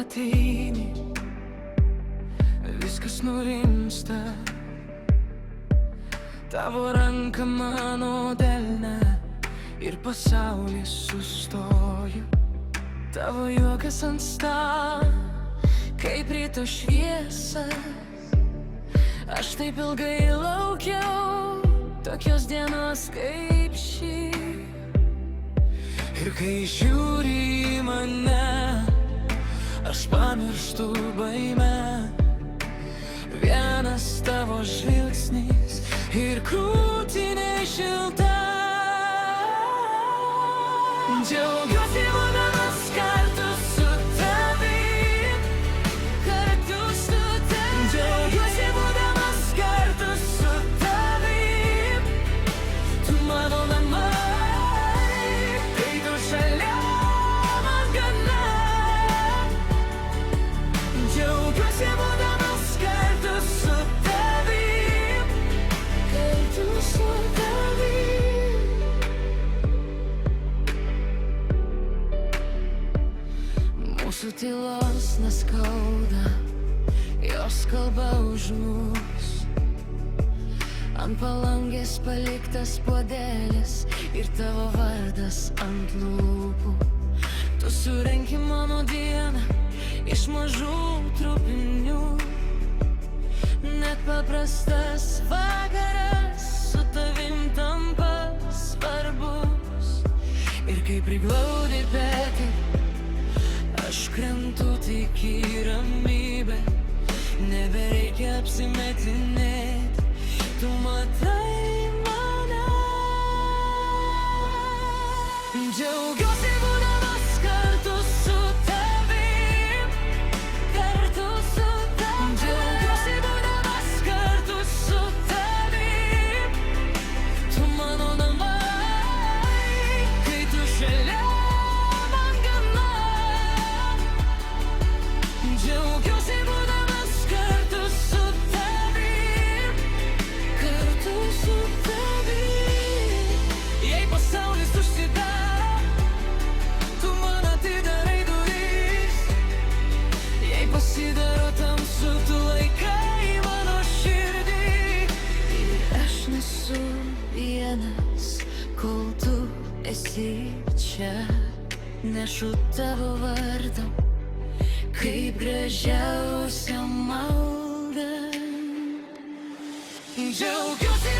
ateini, viskas nurimsta. Tavo ranka mano delne ir pasaulis sustoja. Tavo juokas ant stalo, kaip ryto šviesa. Aš taip ilgai laukiau tokios dienos kaip ši. Ir kai žiūri į mane, aš pamirštu baimę. Vienas tavo žvilgsnis ir krūtinė šilta. Džiaugiuosi būdamas kartu su tavim, kartu su tavim. Džiaugiuosi būdamas kartu su tavim, tu mano namai, kai tu šalia man gana. Džiaugiuosi būdamas kartu su tavim, kartu su tavim. Mūsų tylos neskauda, jos kalba už mus. Ant palangės paliktas puodelis ir tavo vardas ant lūpų. Tu surenki mano dieną iš mažų trupinių. Net paprastas vakaras su tavim tampa svarbus. Ir kai priglaudi petį, aš krentu tik į ramybę. Nebereikia apsimetinėt, tu matai mane. Džiaugiuosi būdamas kartu su tavim, kartu su tavim. Džiaugiuosi būdamas kartu su tavim, tu mano namai, kai tu šalia man gana. Džiaugiuosi būdamas kartu su tavim, kartu su tavim. Jei pasaulis užsidaro, tu man atidarai duris. Jei pasidaro tamsu, tu laikai mano širdį. Ir aš nesu vienas, kol tu esi čia. Nešu tavo vardą kaip gražiausia malda. Džiaugiuosi